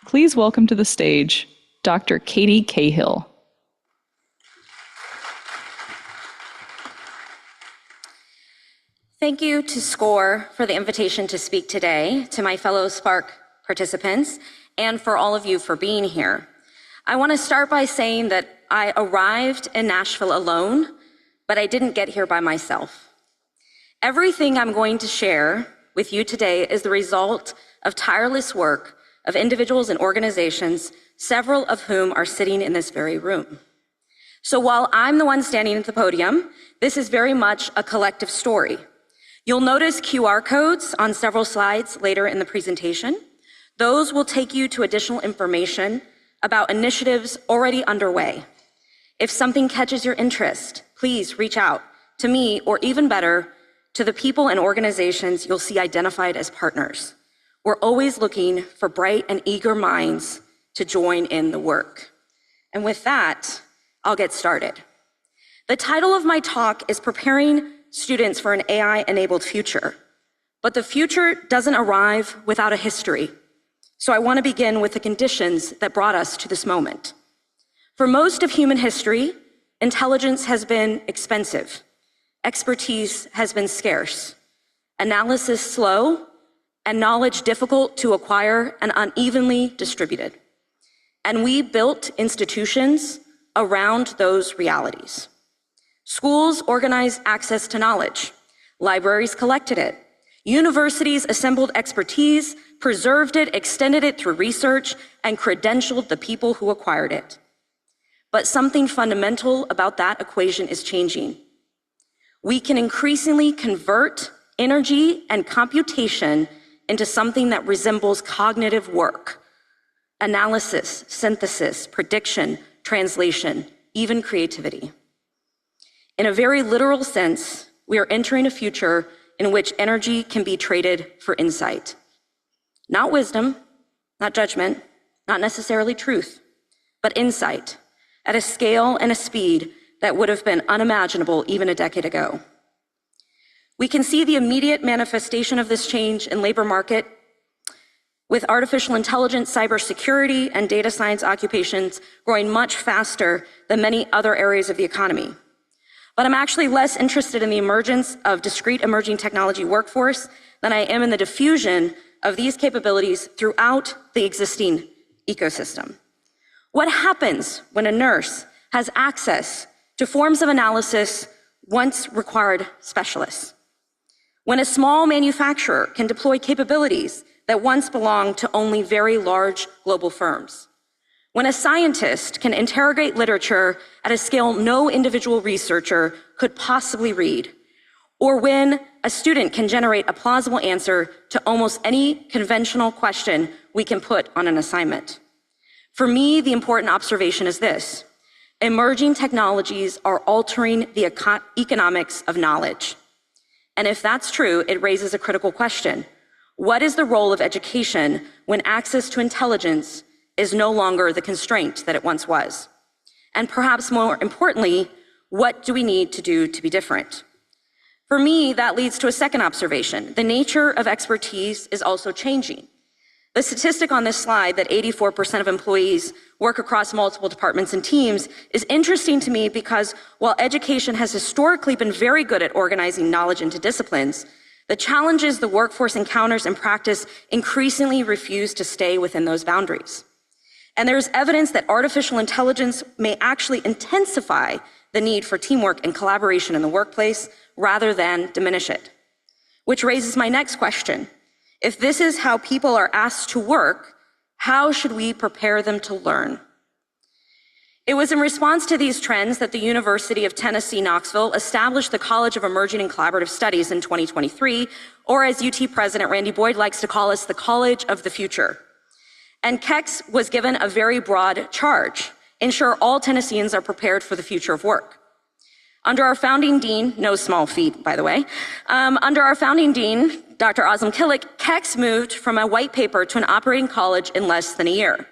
S3: Please welcome to the stage Dr. Katie Cahill.
S6: Thank you to SCORE for the invitation to speak today, to my fellow Spark participants, and for all of you for being here. I want to start by saying that I arrived in Nashville alone, but I didn't get here by myself. Everything I'm going to share with you today is the result of tireless work of individuals and organizations, several of whom are sitting in this very room. So while I'm the one standing at the podium, this is very much a collective story. You'll notice QR codes on several slides later in the presentation. Those will take you to additional information about initiatives already underway. If something catches your interest, please reach out to me, or even better, to the people and organizations you'll see identified as partners. We're always looking for bright and eager minds to join in the work. And with that, I'll get started. The title of my talk is Preparing Students for an AI-Enabled Future. But the future doesn't arrive without a history. So I want to begin with the conditions that brought us to this moment. For most of human history, intelligence has been expensive. Expertise has been scarce. Analysis slow, and knowledge difficult to acquire and unevenly distributed. And we built institutions around those realities. Schools organized access to knowledge. Libraries collected it. Universities assembled expertise, preserved it, extended it through research, and credentialed the people who acquired it. But something fundamental about that equation is changing. We can increasingly convert energy and computation into something that resembles cognitive work: analysis, synthesis, prediction, translation, even creativity. In a very literal sense, we are entering a future in which energy can be traded for insight. Not wisdom, not judgment, not necessarily truth, but insight at a scale and a speed that would have been unimaginable even a decade ago. We can see the immediate manifestation of this change in labor market with artificial intelligence, cybersecurity, and data science occupations growing much faster than many other areas of the economy. But I'm actually less interested in the emergence of discrete emerging technology workforce than I am in the diffusion of these capabilities throughout the existing ecosystem. What happens when a nurse has access to forms of analysis once required specialists? When a small manufacturer can deploy capabilities that once belonged to only very large global firms? When a scientist can interrogate literature at a scale no individual researcher could possibly read? Or when a student can generate a plausible answer to almost any conventional question we can put on an assignment? For me, the important observation is this: emerging technologies are altering the economics of knowledge. And if that's true, it raises a critical question. What is the role of education when access to intelligence is no longer the constraint that it once was? And perhaps more importantly, what do we need to do to be different? For me, that leads to a second observation. The nature of expertise is also changing. The statistic on this slide that 84% of employees work across multiple departments and teams is interesting to me because while education has historically been very good at organizing knowledge into disciplines, the challenges the workforce encounters in practice increasingly refuse to stay within those boundaries. And there's evidence that artificial intelligence may actually intensify the need for teamwork and collaboration in the workplace rather than diminish it. Which raises my next question. If this is how people are asked to work, how should we prepare them to learn? It was in response to these trends that the University of Tennessee, Knoxville established the College of Emerging and Collaborative Studies in 2023, or as UT President Randy Boyd likes to call us, the College of the Future. And KEX was given a very broad charge: ensure all Tennesseans are prepared for the future of work. Under our founding dean, no small feat, by the way, under our founding dean, Dr. Azam Killick, KEX moved from a white paper to an operating college in less than a year.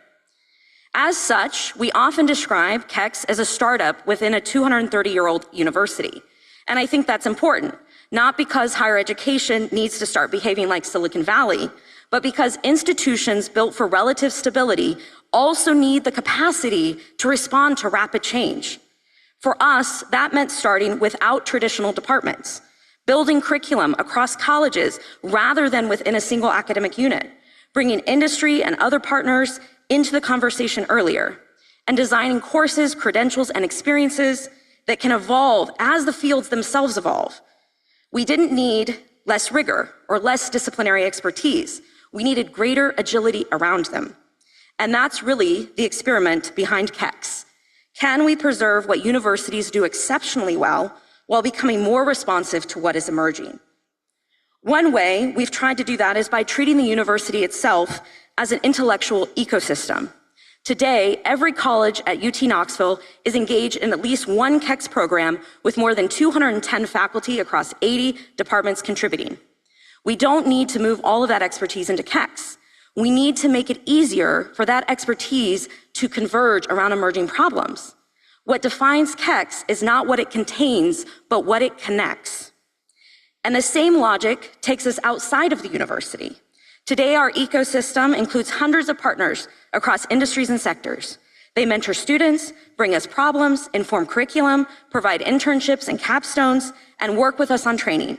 S6: As such, we often describe KEX as a startup within a 230-year-old university. And I think that's important, not because higher education needs to start behaving like Silicon Valley, but because institutions built for relative stability also need the capacity to respond to rapid change. For us, that meant starting without traditional departments, building curriculum across colleges rather than within a single academic unit, bringing industry and other partners into the conversation earlier, and designing courses, credentials, and experiences that can evolve as the fields themselves evolve. We didn't need less rigor or less disciplinary expertise. We needed greater agility around them. And that's really the experiment behind KEX. Can we preserve what universities do exceptionally well while becoming more responsive to what is emerging? One way we've tried to do that is by treating the university itself as an intellectual ecosystem. Today, every college at UT Knoxville is engaged in at least one KEX program with more than 210 faculty across 80 departments contributing. We don't need to move all of that expertise into KEX. We need to make it easier for that expertise to converge around emerging problems. What defines KEX is not what it contains, but what it connects. And the same logic takes us outside of the university. Today, our ecosystem includes hundreds of partners across industries and sectors. They mentor students, bring us problems, inform curriculum, provide internships and capstones, and work with us on training.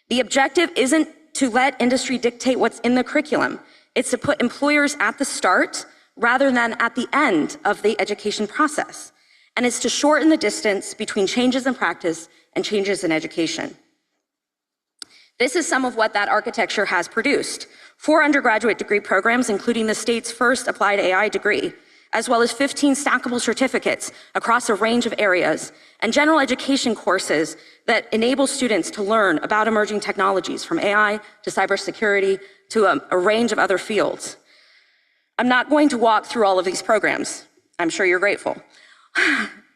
S6: The objective isn't to let industry dictate what's in the curriculum. It's to put employers at the start rather than at the end of the education process. And it's to shorten the distance between changes in practice and changes in education. This is some of what that architecture has produced. 4 undergraduate degree programs, including the state's first applied AI degree, as well as 15 stackable certificates across a range of areas, and general education courses that enable students to learn about emerging technologies from AI to cybersecurity to a range of other fields. I'm not going to walk through all of these programs. I'm sure you're grateful.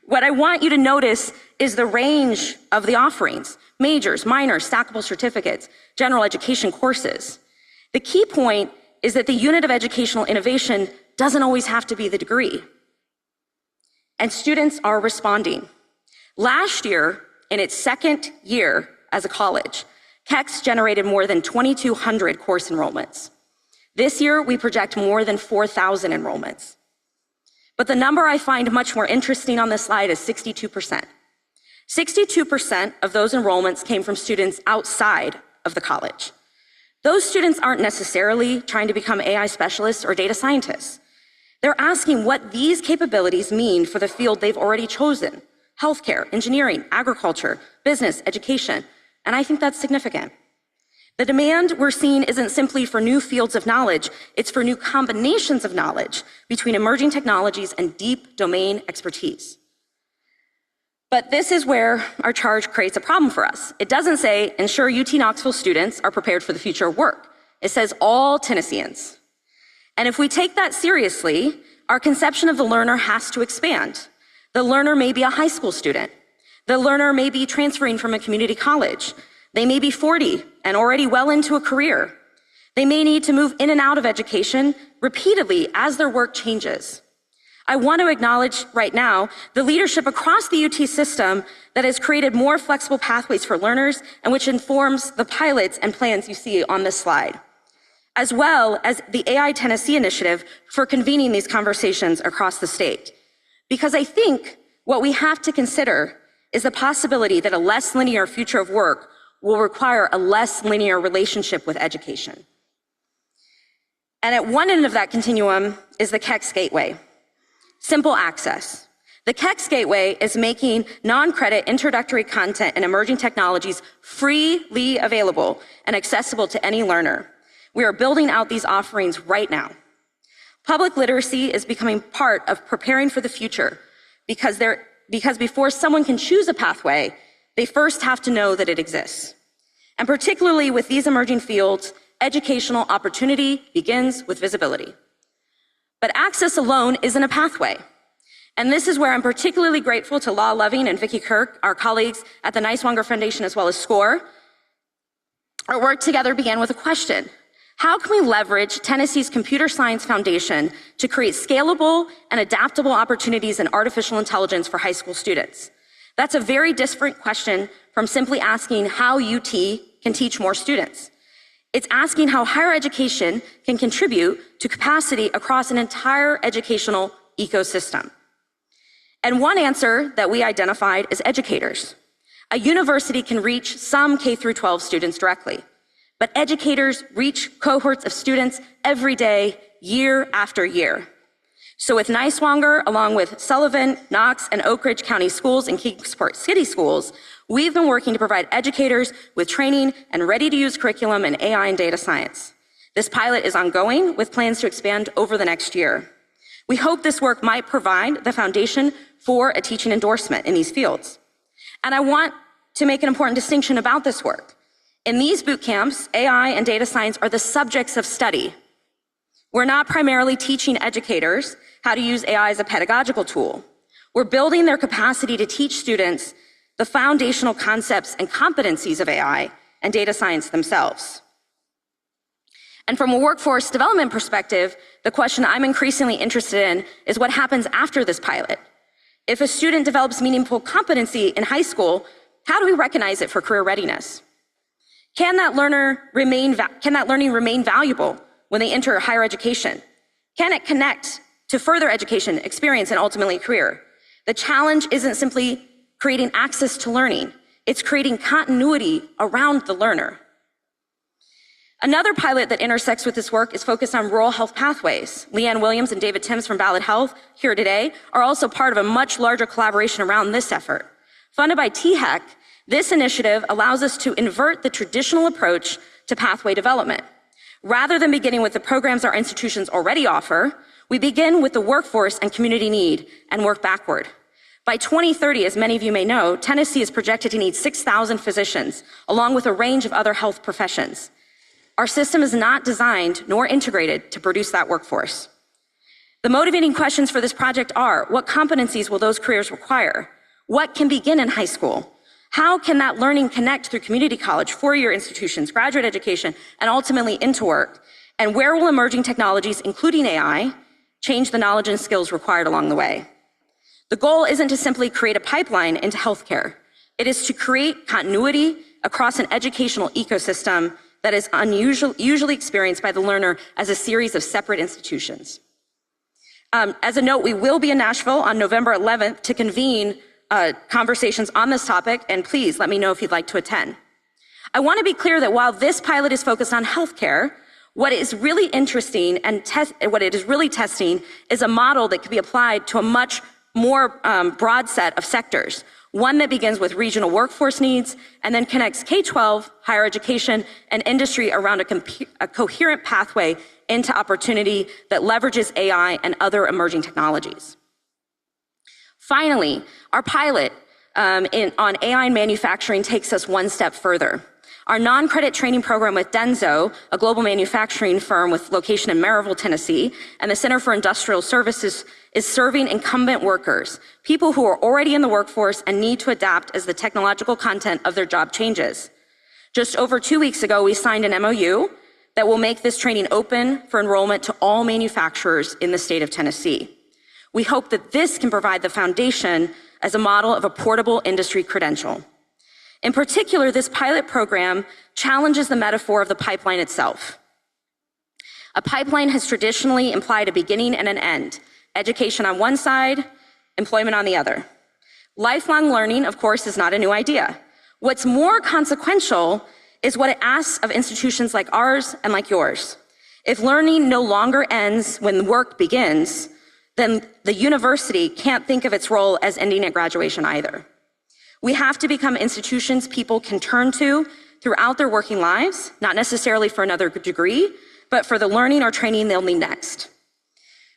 S6: What I want you to notice is the range of the offerings: majors, minors, stackable certificates, general education courses. The key point is that the unit of educational innovation doesn't always have to be the degree. And students are responding. Last year, in its second year as a college, KEX generated more than 2,200 course enrollments. This year, we project more than 4,000 enrollments. But the number I find much more interesting on this slide is 62%. 62% of those enrollments came from students outside of the college. Those students aren't necessarily trying to become AI specialists or data scientists. They're asking what these capabilities mean for the field they've already chosen: healthcare, engineering, agriculture, business, education. And I think that's significant. The demand we're seeing isn't simply for new fields of knowledge, it's for new combinations of knowledge between emerging technologies and deep domain expertise. But this is where our charge creates a problem for us. It doesn't say, ensure UT Knoxville students are prepared for the future of work. It says all Tennesseans. And if we take that seriously, our conception of the learner has to expand. The learner may be a high school student. The learner may be transferring from a community college. They may be 40 and already well into a career. They may need to move in and out of education repeatedly as their work changes. I want to acknowledge right now the leadership across the UT system that has created more flexible pathways for learners and which informs the pilots and plans you see on this slide, as well as the AI Tennessee initiative for convening these conversations across the state. Because I think what we have to consider is the possibility that a less linear future of work will require a less linear relationship with education. And at one end of that continuum is the KEX Gateway. Simple access. The KEX Gateway is making non-credit introductory content and emerging technologies freely available and accessible to any learner. We are building out these offerings right now. Public literacy is becoming part of preparing for the future because before someone can choose a pathway, they first have to know that it exists. And particularly with these emerging fields, educational opportunity begins with visibility. But access alone isn't a pathway. And this is where I'm particularly grateful to Law Loving and Vicki Kirk, our colleagues at the Niswonger Foundation as well as SCORE. Our work together began with a question. How can we leverage Tennessee's Computer Science Foundation to create scalable and adaptable opportunities in artificial intelligence for high school students? That's a very different question from simply asking how UT can teach more students. It's asking how higher education can contribute to capacity across an entire educational ecosystem. And one answer that we identified is educators. A university can reach some K-12 students directly, but educators reach cohorts of students every day, year after year. So with Niswonger, along with Sullivan, Knox, and Oak Ridge County Schools and Kingsport City Schools, we've been working to provide educators with training and ready-to-use curriculum in AI and data science. This pilot is ongoing with plans to expand over the next year. We hope this work might provide the foundation for a teaching endorsement in these fields. And I want to make an important distinction about this work. In these boot camps, AI and data science are the subjects of study. We're not primarily teaching educators how to use AI as a pedagogical tool. We're building their capacity to teach students the foundational concepts and competencies of AI and data science themselves. And from a workforce development perspective, the question I'm increasingly interested in is what happens after this pilot. If a student develops meaningful competency in high school, how do we recognize it for career readiness? Can that learning remain valuable when they enter higher education? Can it connect to further education, experience, and ultimately career? The challenge isn't simply creating access to learning, it's creating continuity around the learner. Another pilot that intersects with this work is focused on rural health pathways. Leanne Williams and David Timms from Ballot Health here today are also part of a much larger collaboration around this effort. Funded by THEC, this initiative allows us to invert the traditional approach to pathway development. Rather than beginning with the programs our institutions already offer, we begin with the workforce and community need and work backward. By 2030, as many of you may know, Tennessee is projected to need 6,000 physicians, along with a range of other health professions. Our system is not designed nor integrated to produce that workforce. The motivating questions for this project are, what competencies will those careers require? What can begin in high school? How can that learning connect through community college, four-year institutions, graduate education, and ultimately into work? And where will emerging technologies, including AI, change the knowledge and skills required along the way? The goal isn't to simply create a pipeline into healthcare. It is to create continuity across an educational ecosystem that is usually experienced by the learner as a series of separate institutions. As a note, we will be in Nashville on November 11th to convene conversations on this topic, and please let me know if you'd like to attend. I want to be clear that while this pilot is focused on healthcare, what is really interesting and what it is really testing is a model that could be applied to a much more broad set of sectors. One that begins with regional workforce needs and then connects K-12, higher education, and industry around a coherent pathway into opportunity that leverages AI and other emerging technologies. Finally, our pilot on AI in manufacturing takes us one step further. Our non-credit training program with Denso, a global manufacturing firm with location in Maryville, Tennessee, and the Center for Industrial Services is serving incumbent workers, people who are already in the workforce and need to adapt as the technological content of their job changes. Just over 2 weeks ago, we signed an MOU that will make this training open for enrollment to all manufacturers in the state of Tennessee. We hope that this can provide the foundation as a model of a portable industry credential. In particular, this pilot program challenges the metaphor of the pipeline itself. A pipeline has traditionally implied a beginning and an end, education on one side, employment on the other. Lifelong learning, of course, is not a new idea. What's more consequential is what it asks of institutions like ours and like yours. If learning no longer ends when work begins, then the university can't think of its role as ending at graduation either. We have to become institutions people can turn to throughout their working lives, not necessarily for another degree, but for the learning or training they'll need next.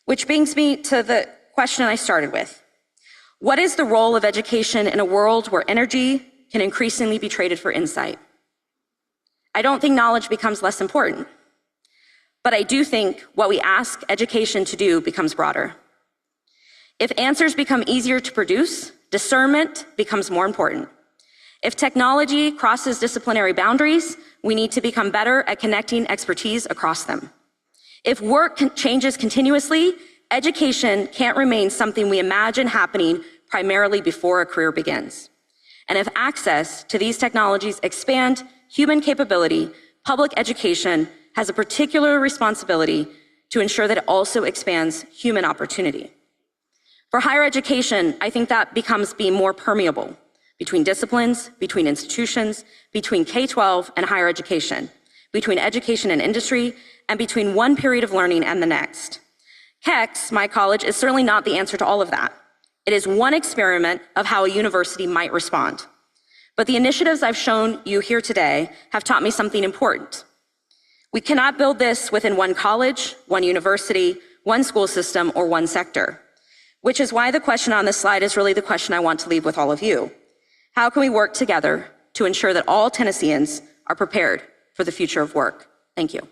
S6: Which brings me to the question I started with. What is the role of education in a world where energy can increasingly be traded for insight? I don't think knowledge becomes less important, but I do think what we ask education to do becomes broader. If answers become easier to produce, discernment becomes more important. If technology crosses disciplinary boundaries, we need to become better at connecting expertise across them. If work changes continuously, education can't remain something we imagine happening primarily before a career begins. And if access to these technologies expand human capability, public education has a particular responsibility to ensure that it also expands human opportunity. For higher education, I think that becomes being more permeable between disciplines, between institutions, between K-12 and higher education, between education and industry, and between one period of learning and the next. KEX, my college, is certainly not the answer to all of that. It is one experiment of how a university might respond. But the initiatives I've shown you here today have taught me something important. We cannot build this within one college, one university, one school system, or one sector. Which is why the question on this slide is really the question I want to leave with all of you. How can we work together to ensure that all Tennesseans are prepared for the future of work? Thank you.